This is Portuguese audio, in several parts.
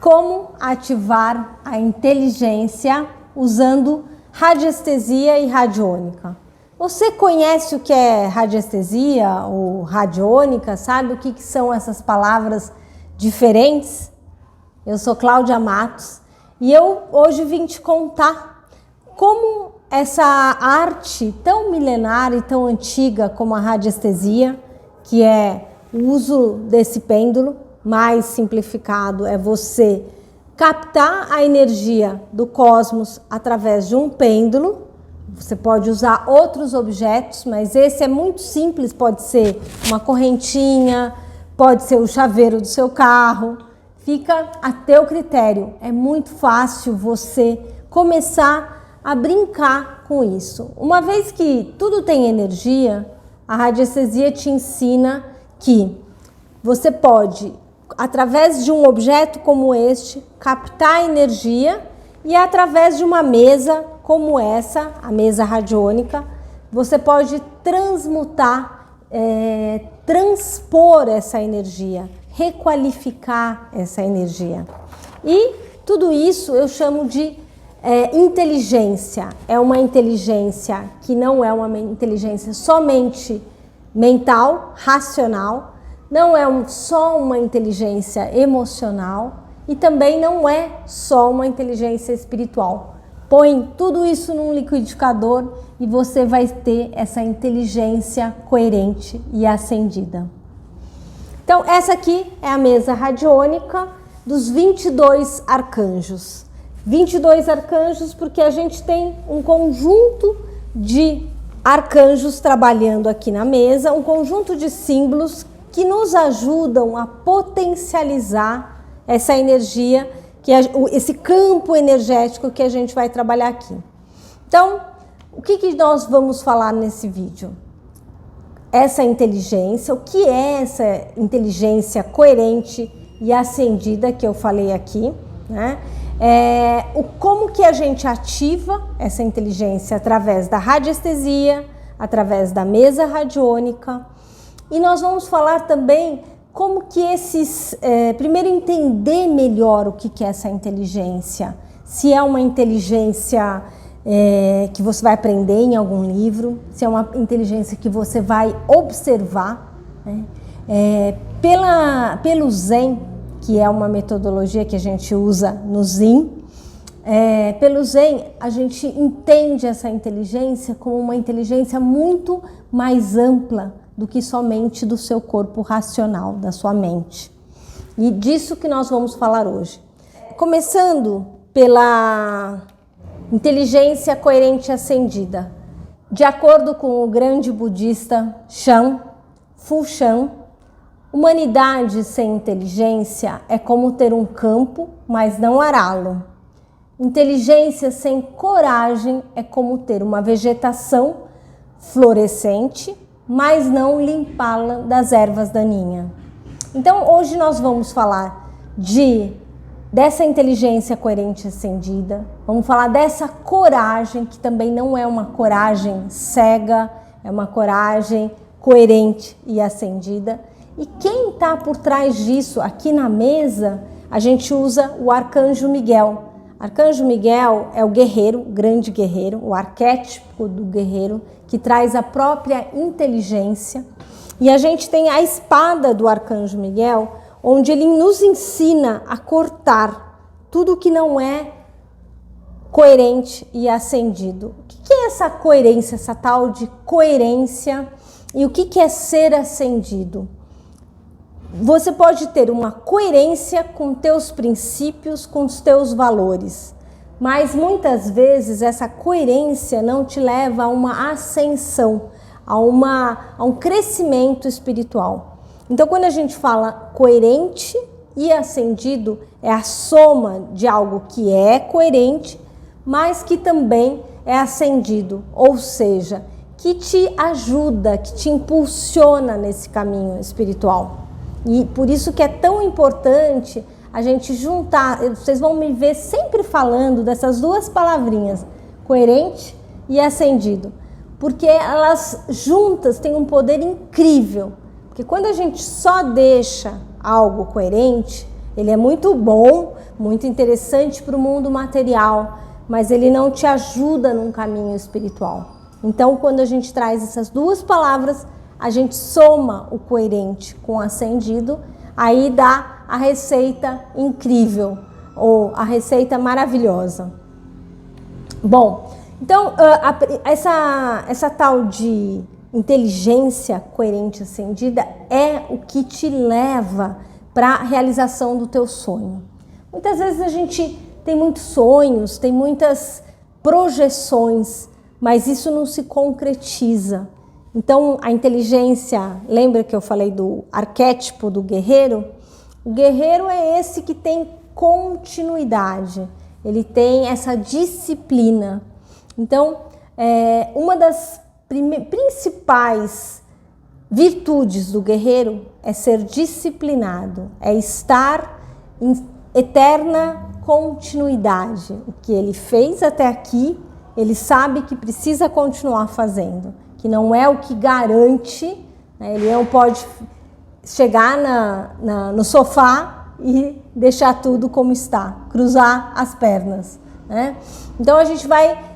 como ativar a inteligência usando radiestesia e radiônica. Você conhece o que é radiestesia ou radiônica? Sabe o que são essas palavras diferentes? Eu sou Cláudia Matos e eu hoje vim te contar como essa arte tão milenar e tão antiga como a radiestesia, que é o uso desse pêndulo, mais simplificado é você captar a energia do cosmos através de um pêndulo. Você pode usar outros objetos, mas esse é muito simples, pode ser uma correntinha, pode ser o chaveiro do seu carro, fica a teu critério. É muito fácil você começar a brincar com isso. Uma vez que tudo tem energia, a radiestesia te ensina que você pode, através de um objeto como este, captar energia e através de uma mesa como essa, a mesa radiônica, você pode transmutar, transpor essa energia, requalificar essa energia. E tudo isso eu chamo de inteligência. É uma inteligência que não é uma inteligência somente mental, racional, não é só uma inteligência emocional e também não é só uma inteligência espiritual. Põe tudo isso num liquidificador e você vai ter essa inteligência coerente e acendida. Então, essa aqui é a mesa radiônica dos 22 arcanjos. 22 arcanjos porque a gente tem um conjunto de arcanjos trabalhando aqui na mesa, um conjunto de símbolos que nos ajudam a potencializar essa energia, esse campo energético que a gente vai trabalhar aqui. Então, o que nós vamos falar nesse vídeo? Essa inteligência, o que é essa inteligência coerente e acendida que eu falei aqui, né? Como que a gente ativa essa inteligência através da radiestesia, através da mesa radiônica. E nós vamos falar também como que primeiro entender melhor o que é essa inteligência. Se é uma inteligência que você vai aprender em algum livro, se é uma inteligência que você vai observar, né? Pelo Zen, que é uma metodologia que a gente usa no Zen, pelo Zen a gente entende essa inteligência como uma inteligência muito mais ampla do que somente do seu corpo racional, da sua mente. E disso que nós vamos falar hoje. Começando pela inteligência coerente e acendida. De acordo com o grande budista Shan, Fu Shan, humanidade sem inteligência é como ter um campo, mas não ará-lo. Inteligência sem coragem é como ter uma vegetação florescente, mas não limpá-la das ervas daninhas. Então, hoje nós vamos falar dessa inteligência coerente e acendida, vamos falar dessa coragem, que também não é uma coragem cega, é uma coragem coerente e acendida. E quem está por trás disso? Aqui na mesa, a gente usa o Arcanjo Miguel. Arcanjo Miguel é o guerreiro, o grande guerreiro, o arquétipo do guerreiro, que traz a própria inteligência. E a gente tem a espada do Arcanjo Miguel, onde ele nos ensina a cortar tudo que não é coerente e acendido. O que é essa coerência, essa tal de coerência? E o que é ser acendido? Você pode ter uma coerência com teus princípios, com os teus valores, mas muitas vezes essa coerência não te leva a uma ascensão, a um crescimento espiritual. Então, quando a gente fala coerente e acendido, é a soma de algo que é coerente, mas que também é acendido, ou seja, que te ajuda, que te impulsiona nesse caminho espiritual. E por isso que é tão importante a gente juntar, vocês vão me ver sempre falando dessas duas palavrinhas, coerente e acendido, porque elas juntas têm um poder incrível, porque quando a gente só deixa algo coerente, Ele é muito bom, muito interessante para o mundo material, mas ele não te ajuda num caminho espiritual. Então, quando a gente traz essas duas palavras, a gente soma o coerente com o ascendido, aí dá a receita incrível, ou a receita maravilhosa. Bom, então, essa tal de inteligência coerente ascendida é o que te leva para a realização do teu sonho. Muitas vezes a gente tem muitos sonhos, tem muitas projeções, mas isso não se concretiza. Então, a inteligência, lembra que eu falei do arquétipo do guerreiro? O guerreiro é esse que tem continuidade, ele tem essa disciplina. Então, uma das principais virtudes do guerreiro é ser disciplinado, é estar em eterna continuidade. O que ele fez até aqui, ele sabe que precisa continuar fazendo, que não é o que garante, né? Ele não pode chegar no sofá e deixar tudo como está, cruzar as pernas, né? Então a gente vai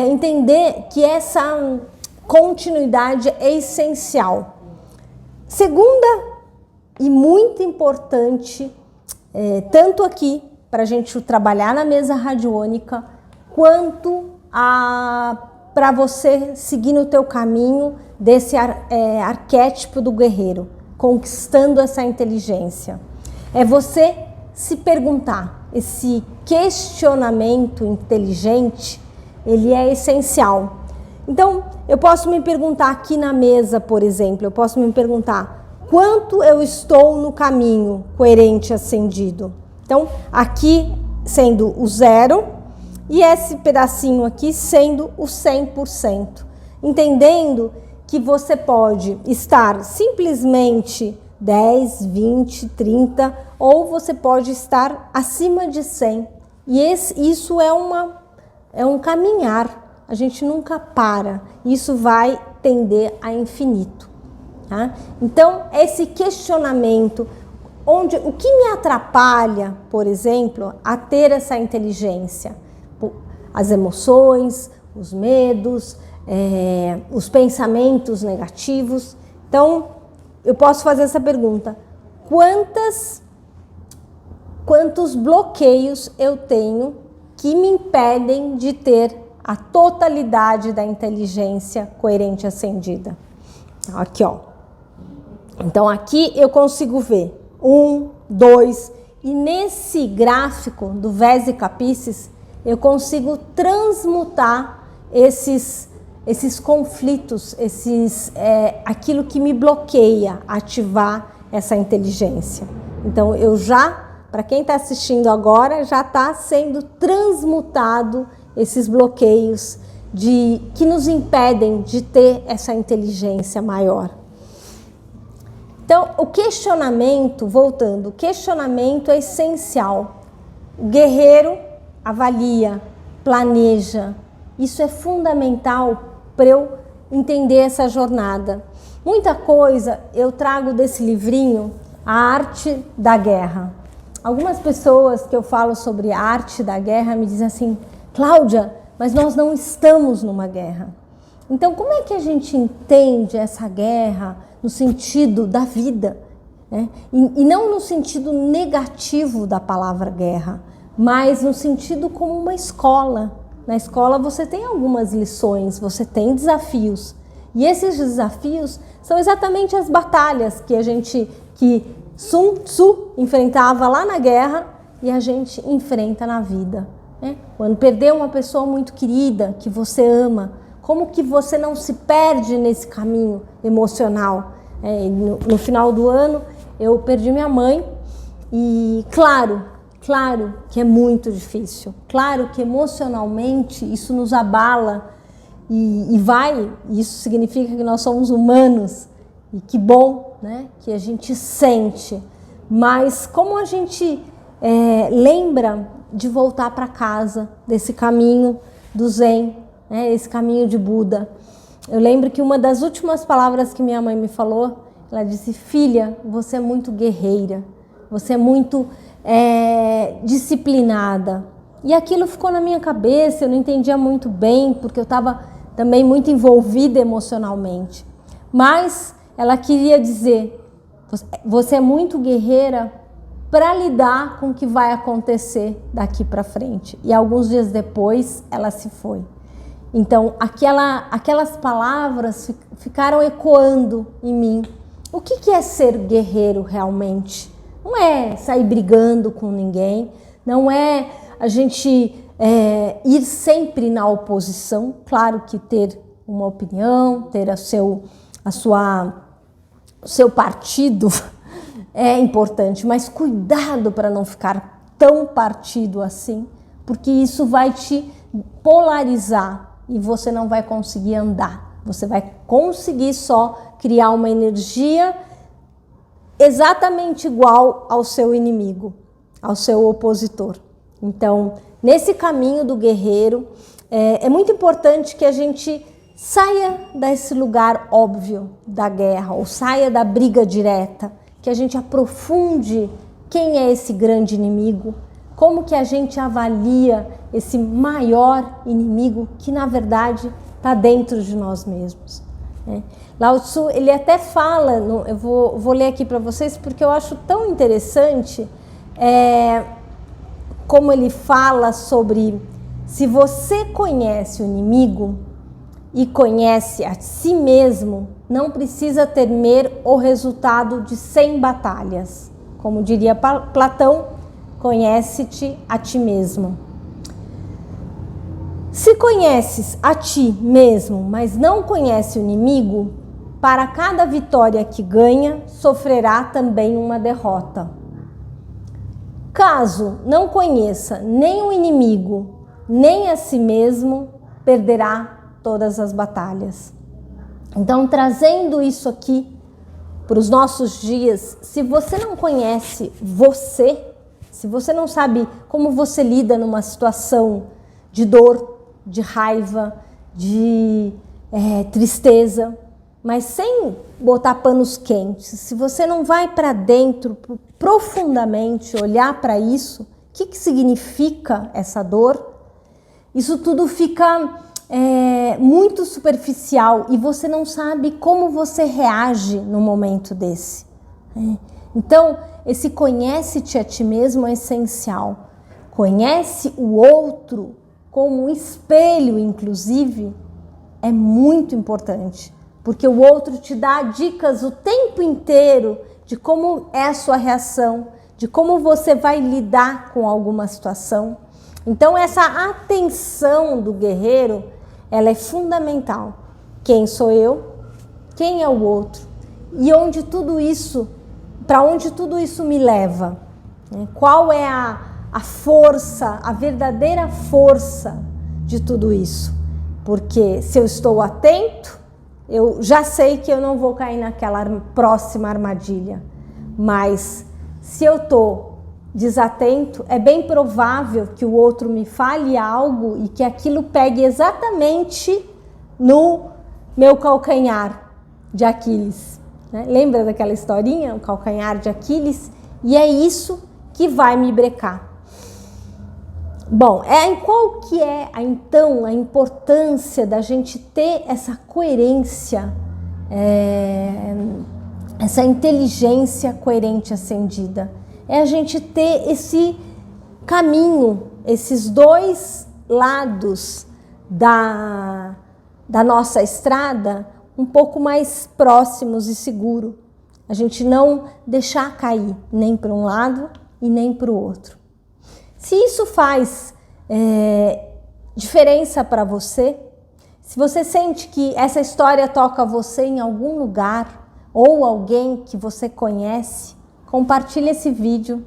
entender que essa continuidade é essencial. Segunda e muito importante, tanto aqui para a gente trabalhar na mesa radiônica, quanto para você seguir no teu caminho desse arquétipo do guerreiro, conquistando essa inteligência. É você se perguntar, esse questionamento inteligente, ele é essencial. Então, eu posso me perguntar aqui na mesa, por exemplo, eu posso me perguntar quanto eu estou no caminho coerente ascendido. Então, aqui sendo o 0 e esse pedacinho aqui sendo o 100%. Entendendo que você pode estar simplesmente 10, 20, 30 ou você pode estar acima de 100. E isso é um caminhar, a gente nunca para, isso vai tender a infinito. Tá? Então, esse questionamento, o que me atrapalha, por exemplo, a ter essa inteligência? As emoções, os medos, os pensamentos negativos. Então, eu posso fazer essa pergunta: quantos bloqueios eu tenho que me impedem de ter a totalidade da inteligência coerente ascendida? Aqui, ó. Então, aqui eu consigo ver 1, 2, e nesse gráfico do Vesica Piscis, eu consigo transmutar esses conflitos, aquilo que me bloqueia ativar essa inteligência. Então, para quem está assistindo agora, já está sendo transmutado esses bloqueios que nos impedem de ter essa inteligência maior. Então, o questionamento, voltando, o questionamento é essencial. O guerreiro avalia, planeja. Isso é fundamental para eu entender essa jornada. Muita coisa eu trago desse livrinho, A Arte da Guerra. Algumas pessoas que eu falo sobre a arte da guerra me dizem assim: Cláudia, mas nós não estamos numa guerra. Então, como é que a gente entende essa guerra no sentido da vida, né? E não no sentido negativo da palavra guerra, mas no sentido como uma escola. Na escola você tem algumas lições, você tem desafios. E esses desafios são exatamente as batalhas que Sun Tzu enfrentava lá na guerra e a gente enfrenta na vida, né? Quando perder uma pessoa muito querida, que você ama, como que você não se perde nesse caminho emocional? No final do ano eu perdi minha mãe e claro que é muito difícil, claro que emocionalmente isso nos abala e isso significa que nós somos humanos e que bom, né, que a gente sente, mas como a gente lembra de voltar para casa desse caminho do Zen, né, esse caminho de Buda. Eu lembro que uma das últimas palavras que minha mãe me falou, ela disse: filha, você é muito guerreira, você é muito disciplinada. E aquilo ficou na minha cabeça, eu não entendia muito bem, porque eu estava também muito envolvida emocionalmente. Mas ela queria dizer, você é muito guerreira para lidar com o que vai acontecer daqui para frente. E alguns dias depois, ela se foi. Então, aquelas palavras ficaram ecoando em mim. O que é ser guerreiro realmente? Não é sair brigando com ninguém, não é a gente ir sempre na oposição. Claro que ter uma opinião, ter o seu partido é importante, mas cuidado para não ficar tão partido assim, porque isso vai te polarizar e você não vai conseguir andar. Você vai conseguir só criar uma energia exatamente igual ao seu inimigo, ao seu opositor. Então, nesse caminho do guerreiro, é muito importante que a gente saia desse lugar óbvio da guerra, ou saia da briga direta, que a gente aprofunde quem é esse grande inimigo, como que a gente avalia esse maior inimigo que, na verdade, está dentro de nós mesmos. Lao Tzu, ele até fala, eu vou ler aqui para vocês porque eu acho tão interessante como ele fala sobre se você conhece o inimigo e conhece a si mesmo, não precisa temer o resultado de 100 batalhas. Como diria Platão, conhece-te a ti mesmo. Se conheces a ti mesmo, mas não conhece o inimigo, para cada vitória que ganha, sofrerá também uma derrota. Caso não conheça nem o inimigo, nem a si mesmo, perderá todas as batalhas. Então, trazendo isso aqui para os nossos dias, se você não conhece você, se você não sabe como você lida numa situação de dor, de raiva, de tristeza, mas sem botar panos quentes, se você não vai para dentro profundamente olhar para isso, o que significa essa dor, isso tudo fica muito superficial e você não sabe como você reage no momento desse. Então, esse conhece-te a ti mesmo é essencial. Conhece o outro como um espelho, inclusive, é muito importante, porque o outro te dá dicas o tempo inteiro de como é a sua reação, de como você vai lidar com alguma situação. Então, essa atenção do guerreiro, ela é fundamental. Quem sou eu? Quem é o outro? E onde tudo isso, para onde tudo isso me leva? Qual é a força, a verdadeira força de tudo isso? Porque se eu estou atento, eu já sei que eu não vou cair naquela próxima armadilha. Mas se eu estou desatento, é bem provável que o outro me fale algo e que aquilo pegue exatamente no meu calcanhar de Aquiles. Lembra daquela historinha, o calcanhar de Aquiles? E é isso que vai me brecar. Bom, qual que é então a importância da gente ter essa coerência, essa inteligência coerente acendida? É a gente ter esse caminho, esses dois lados da nossa estrada um pouco mais próximos e seguros. A gente não deixar cair nem para um lado e nem para o outro. Se isso faz diferença para você, se você sente que essa história toca você em algum lugar ou alguém que você conhece, compartilha esse vídeo,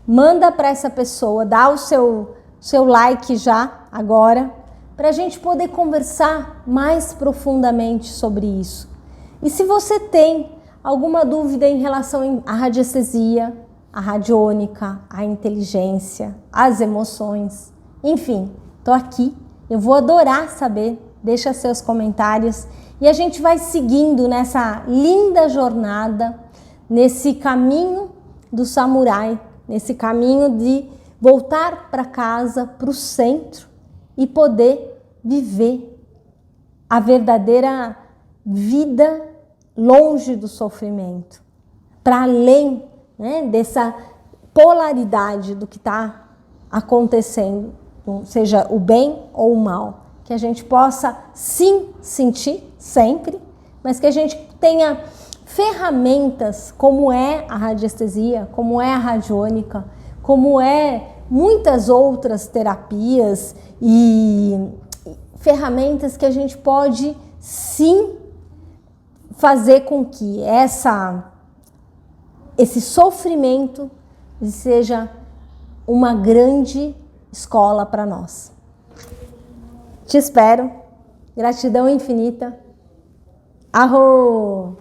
manda para essa pessoa, dá o seu like já agora, para a gente poder conversar mais profundamente sobre isso. E se você tem alguma dúvida em relação à radiestesia, à radiônica, à inteligência, às emoções, enfim, estou aqui, eu vou adorar saber, deixa seus comentários e a gente vai seguindo nessa linda jornada, nesse caminho do samurai, nesse caminho de voltar para casa, para o centro e poder viver a verdadeira vida longe do sofrimento, para além, né, dessa polaridade do que está acontecendo, seja o bem ou o mal, que a gente possa sim sentir sempre, mas que a gente tenha ferramentas como é a radiestesia, como é a radiônica, como é muitas outras terapias e ferramentas que a gente pode sim fazer com que esse sofrimento seja uma grande escola para nós. Te espero. Gratidão infinita. Arro!